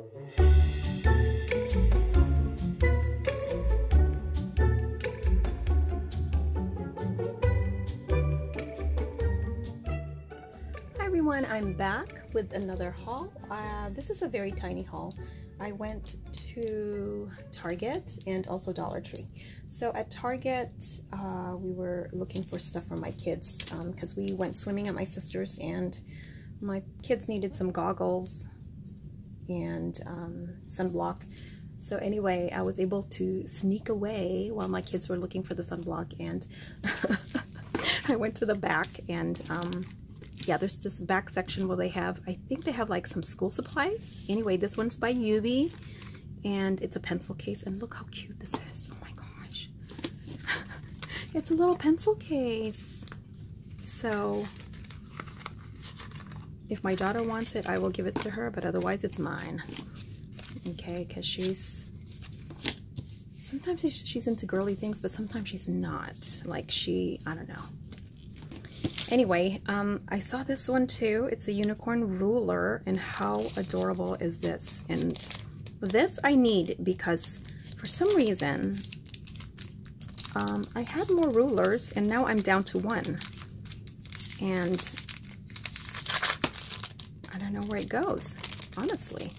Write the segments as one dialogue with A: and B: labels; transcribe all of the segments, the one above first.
A: Hi everyone, I'm back with another haul. This is a very tiny haul. I went to Target and also Dollar Tree. So at Target, we were looking for stuff for my kids because we went swimming at my sister's and my kids needed some goggles and sunblock. So anyway, I was able to sneak away while my kids were looking for the sunblock, and I went to the back and yeah, there's this back section where they have, I think they have like some school supplies. Anyway, this one's by UV and it's a pencil case, and look how cute this is. Oh my gosh. It's a little pencil case. So if my daughter wants it, I will give it to her, but otherwise it's mine. Okay, because sometimes she's into girly things, but sometimes she's not. Like I don't know. Anyway, I saw this one too. It's a unicorn ruler, and how adorable is this? And this I need because for some reason I had more rulers and now I'm down to one, and I don't know where it goes, honestly.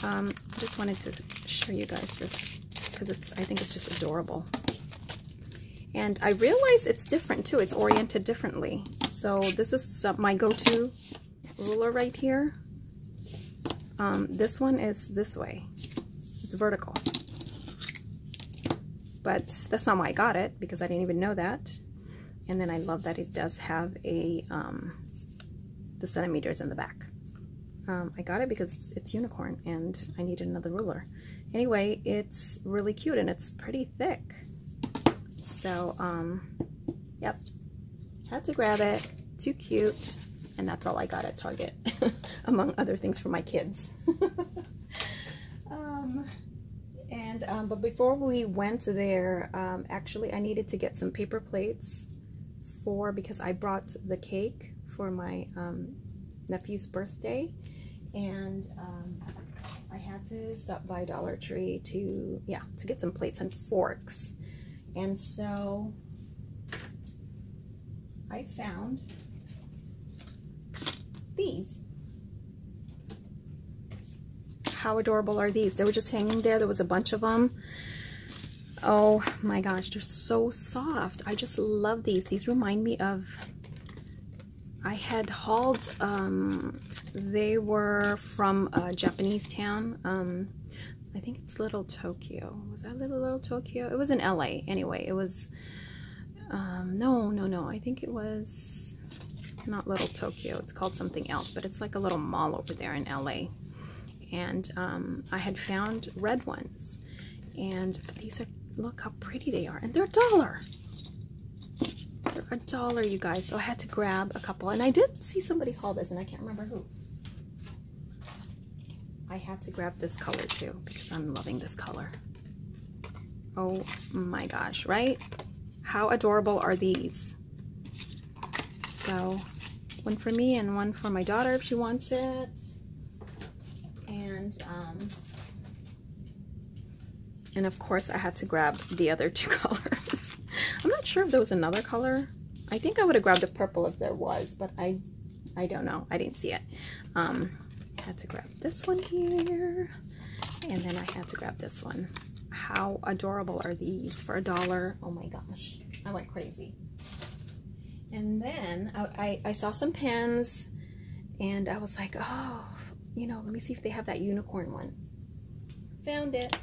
A: I just wanted to show you guys this because I think it's just adorable. And I realize it's different too. It's oriented differently. So this is my go-to ruler right here. This one is this way. It's vertical. But that's not why I got it, because I didn't even know that. And then I love that it does have the centimeters in the back. I got it because it's unicorn and I needed another ruler. Anyway, it's really cute and it's pretty thick. So, yep, had to grab it. Too cute. And that's all I got at Target, among other things for my kids. But before we went there, actually I needed to get some paper plates because I brought the cake for my nephew's birthday. And I had to stop by Dollar Tree to get some plates and forks. And so I found these. How adorable are these? They were just hanging there. There was a bunch of them. Oh my gosh, they're so soft. I just love these. These remind me of, I had hauled, they were from a Japanese town. I think it's Little Tokyo. Was that Little Tokyo? It was in LA. Anyway, it was, no. I think it was not Little Tokyo. It's called something else, but it's like a little mall over there in LA. And I had found red ones. And these are, look how pretty they are. And they're $1. They're $1, you guys. So I had to grab a couple. And I did see somebody haul this, and I can't remember who. I had to grab this color too because I'm loving this color. Oh my gosh, right? How adorable are these? So one for me and one for my daughter if she wants it. And of course I had to grab the other two colors. I'm not sure if there was another color. I think I would have grabbed the purple if there was, but I don't know. I didn't see it. I had to grab this one here, and then I had to grab this one. How adorable are these for $1? Oh my gosh, I went crazy. And then I saw some pens, and I was like, oh, you know, let me see if they have that unicorn one. Found it.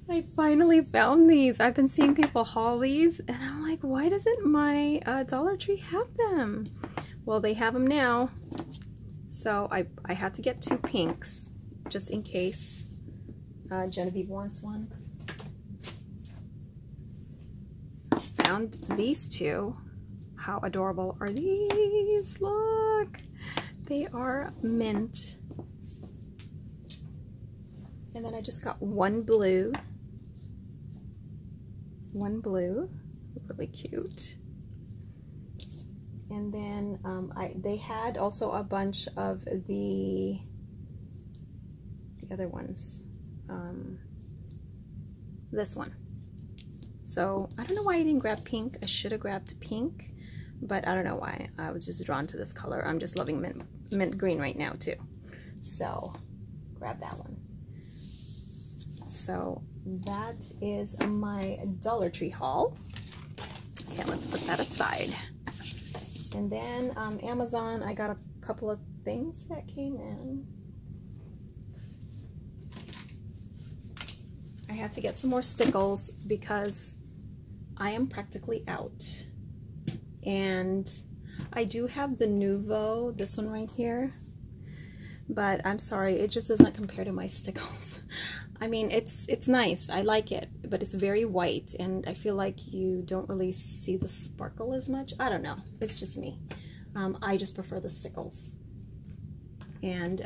A: I finally found these. I've been seeing people haul these, and I'm like, why doesn't my Dollar Tree have them? Well, they have them now. So I had to get 2 pinks just in case Genevieve wants one. Found these 2. How adorable are these? Look, they are mint. And then I just got one blue. Really cute. And then they had also a bunch of the other ones. This one. So I don't know why I didn't grab pink. I should have grabbed pink, but I don't know why. I was just drawn to this color. I'm just loving mint green right now too. So grab that one. So that is my Dollar Tree haul. Okay, let's put that aside. And then Amazon, I got a couple of things that came in. I had to get some more stickles because I am practically out. And I do have the Nouveau, this one right here, but I'm sorry, it just doesn't compare to my stickles. I mean, it's nice, I like it, but it's very white, and I feel like you don't really see the sparkle as much. I don't know, it's just me. I just prefer the stickles. And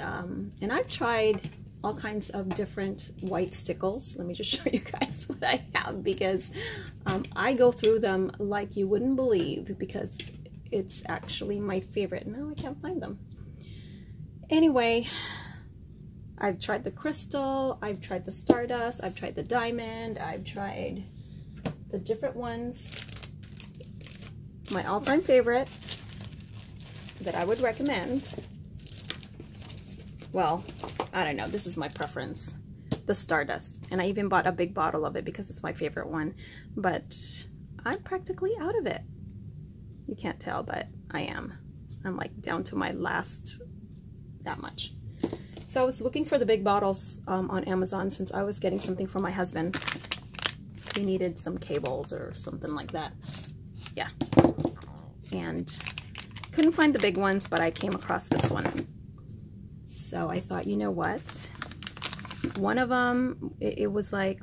A: I've tried all kinds of different white stickles. Let me just show you guys what I have, because I go through them like you wouldn't believe, because it's actually my favorite. No, I can't find them. Anyway, I've tried the crystal, I've tried the stardust, I've tried the diamond, I've tried the different ones. My all-time favorite that I would recommend, well, I don't know, this is my preference, the stardust. And I even bought a big bottle of it because it's my favorite one, but I'm practically out of it. You can't tell, but I am. I'm like down to my last, that much. So I was looking for the big bottles on Amazon, since I was getting something for my husband. He needed some cables or something like that. Yeah. And couldn't find the big ones, but I came across this one. So I thought, you know what? One of them, it was like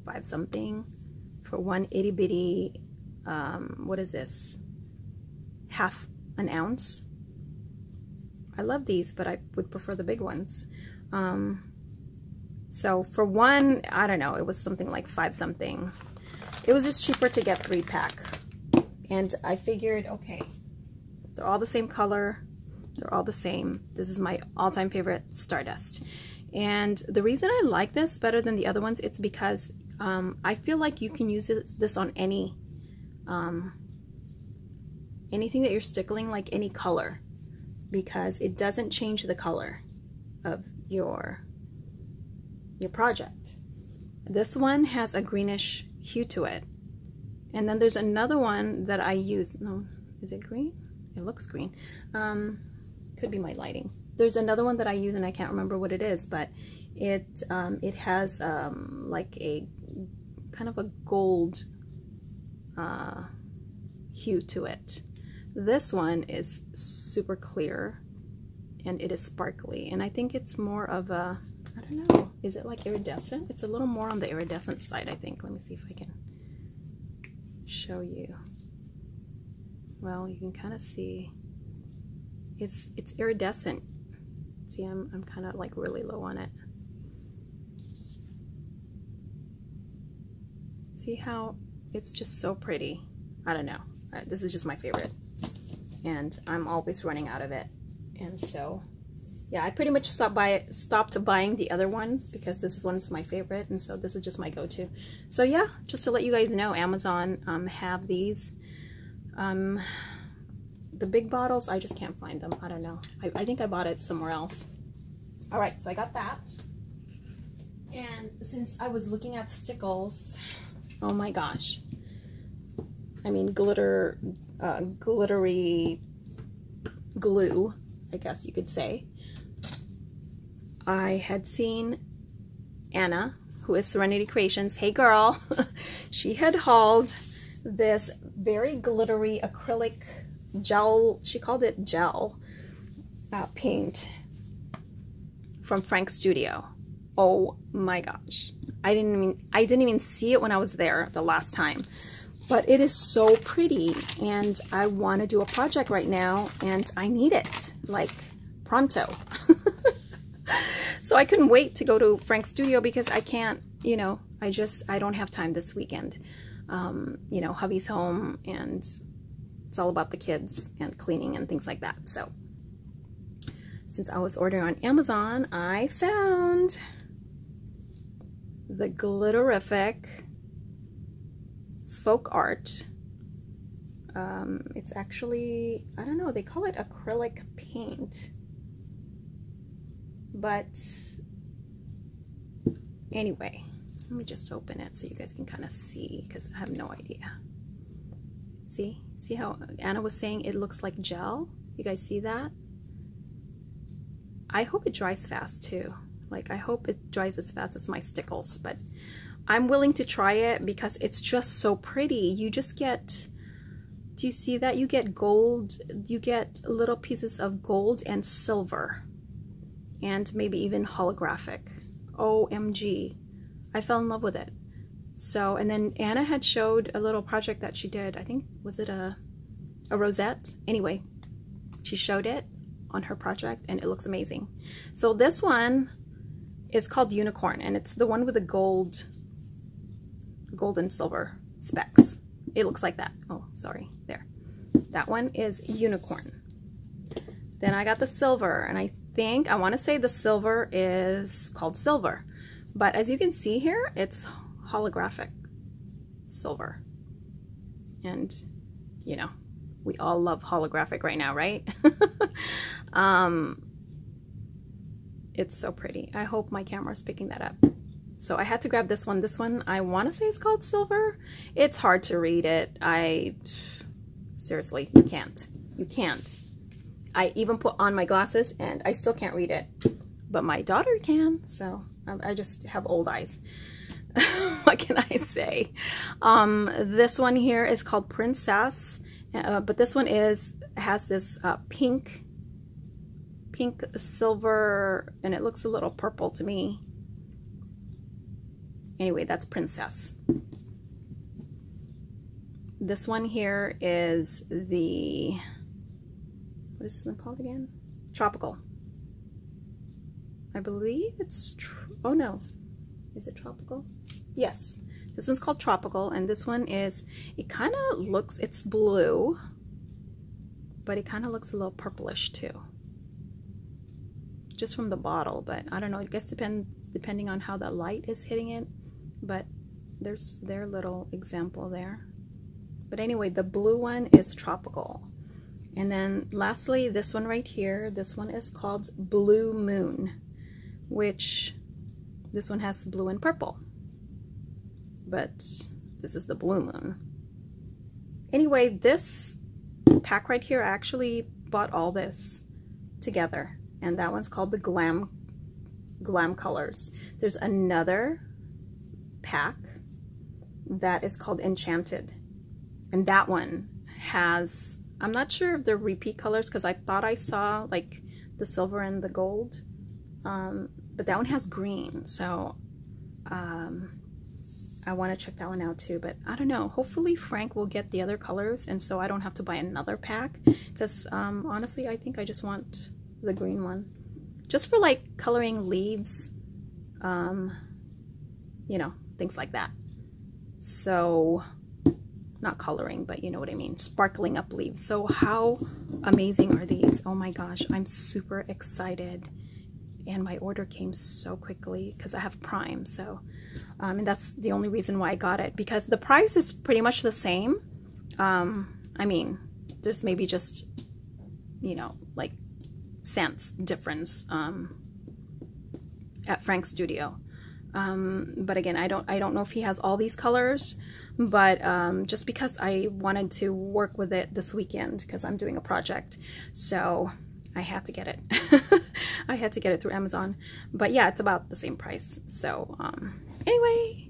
A: 5 something for one itty bitty, what is this? Half an ounce. I love these, but I would prefer the big ones. So for one, I don't know, it was something like 5 something. It was just cheaper to get 3-pack. And I figured, okay, they're all the same color. They're all the same. This is my all-time favorite, Stardust. And the reason I like this better than the other ones, it's because I feel like you can use this on any anything that you're stickling, like any color, because it doesn't change the color of your project. This one has a greenish hue to it. And then there's another one that I use. No, is it green? It looks green. Could be my lighting. There's another one that I use and I can't remember what it is, but it has like a kind of a gold hue to it. This one is super clear and it is sparkly, and I think it's more of a, I don't know, is it like iridescent? It's a little more on the iridescent side, I think. Let me see if I can show you. Well, you can kind of see it's iridescent. See, I'm kind of like really low on it. See how it's just so pretty? I don't know. This is just my favorite, and I'm always running out of it. And so, yeah, I pretty much stopped buying the other ones because this one's my favorite, and so this is just my go-to. So yeah, just to let you guys know, Amazon have these. The big bottles, I just can't find them. I don't know. I think I bought it somewhere else. All right, so I got that. And since I was looking at stickles, oh my gosh. I mean, glittery glue, I guess you could say. I had seen Anna, who is Serenity Creations. Hey girl. She had hauled this very glittery acrylic gel, she called it gel paint from Frank's Studio. Oh my gosh. I didn't even see it when I was there the last time. But it is so pretty, and I want to do a project right now, and I need it, like, pronto. So I couldn't wait to go to Frank's Studio because I can't, you know, I don't have time this weekend. You know, hubby's home, and It's all about the kids and cleaning and things like that. So since I was ordering on Amazon, I found the Glitterific Folk Art. It's actually, I don't know, they call it acrylic paint. But anyway, let me just open it so you guys can kind of see, because I have no idea. See how Anna was saying it looks like gel? You guys see that? I hope it dries fast too. Like, I hope it dries as fast as my stickles, but I'm willing to try it because it's just so pretty. You just get, do you see that? You get gold, you get little pieces of gold and silver, and maybe even holographic. OMG. I fell in love with it. So, and then Anna had showed a little project that she did. I think, was it a rosette? Anyway, she showed it on her project and it looks amazing. So this one is called Unicorn, and it's the one with the gold and silver specks. It looks like that. Oh, sorry, there. That one is Unicorn. Then I got the silver, and I want to say the silver is called Silver. But as you can see here, it's holographic silver. And, you know, we all love holographic right now, right? It's so pretty. I hope my camera's picking that up. So I had to grab this one. This one, I want to say it's called Silver. It's hard to read it. Seriously, you can't. You can't. I even put on my glasses and I still can't read it. But my daughter can, so I just have old eyes. What can I say? This one here is called Princess, but this one has this pink silver, and it looks a little purple to me. Anyway, that's Princess. This one here is the, what is this one called again? Tropical. I believe it's, oh no, is it Tropical? Yes, this one's called Tropical, and this one is, it kind of looks, it's blue, but it kind of looks a little purplish too. Just from the bottle, but I don't know, I guess depending on how the light is hitting it, but there's their little example there. But anyway, the blue one is Tropical. And then lastly, this one right here, this one is called Blue Moon, which this one has blue and purple, but this is the Blue Moon. Anyway, this pack right here, I actually bought all this together, and that one's called the Glam Colors. There's another pack that is called Enchanted, and that one has, I'm not sure if they're repeat colors because I thought I saw like the silver and the gold, but that one has green, so I want to check that one out too. But I don't know, hopefully Frank will get the other colors, and so I don't have to buy another pack, because honestly I think I just want the green one just for like coloring leaves, you know, things like that. So not coloring, but you know what I mean, sparkling up leaves. So how amazing are these? Oh my gosh, I'm super excited. And my order came so quickly because I have Prime, so and that's the only reason why I got it, because the price is pretty much the same. I mean, there's maybe just, you know, like cents difference at Frank's Studio. But again, I don't know if he has all these colors, but just because I wanted to work with it this weekend because I'm doing a project, so I had to get it. I had to get it through Amazon. But yeah, it's about the same price. So anyway,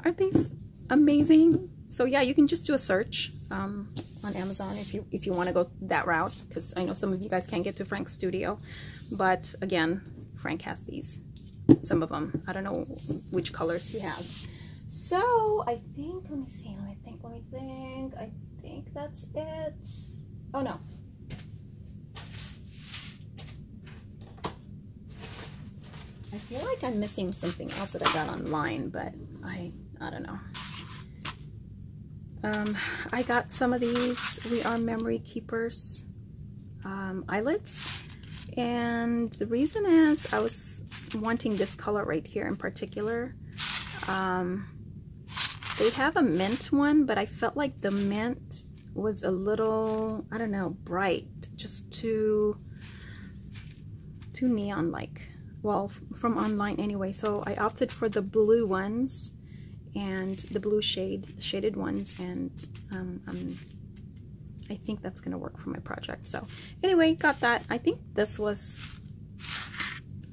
A: aren't these amazing? So yeah, you can just do a search on Amazon if you want to go that route, because I know some of you guys can't get to Frank's Studio. But again, Frank has these. Some of them. I don't know which colors he has. So I think, let me see, let me think. I think that's it. Oh no. I feel like I'm missing something else that I got online, but I don't know. I got some of these We Are Memory Keepers eyelets, and the reason is I was wanting this color right here in particular. They have a mint one, but I felt like the mint was a little, I don't know, bright, just too neon-like. Well, from online anyway. So I opted for the blue ones and the blue shaded ones, and I think that's gonna work for my project. So anyway, got that. I think this was,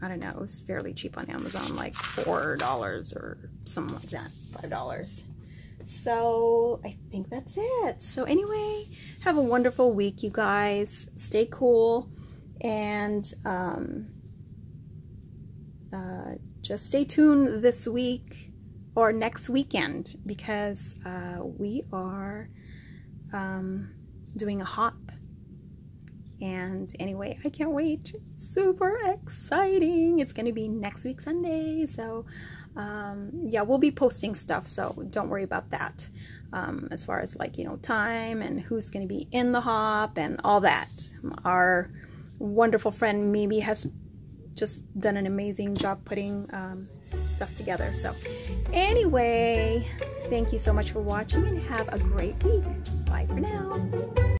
A: I don't know, it was fairly cheap on Amazon, like $4 or something like that, $5. So I think that's it. So anyway, have a wonderful week, you guys. Stay cool, and just stay tuned this week or next weekend, because we are doing a hop. And anyway, I can't wait. Super exciting. It's gonna be next week Sunday. So yeah, we'll be posting stuff, so don't worry about that. As far as, like, you know, time and who's gonna be in the hop and all that. Our wonderful friend Mimi has just done an amazing job putting stuff together. So anyway, thank you so much for watching, and have a great week. Bye for now.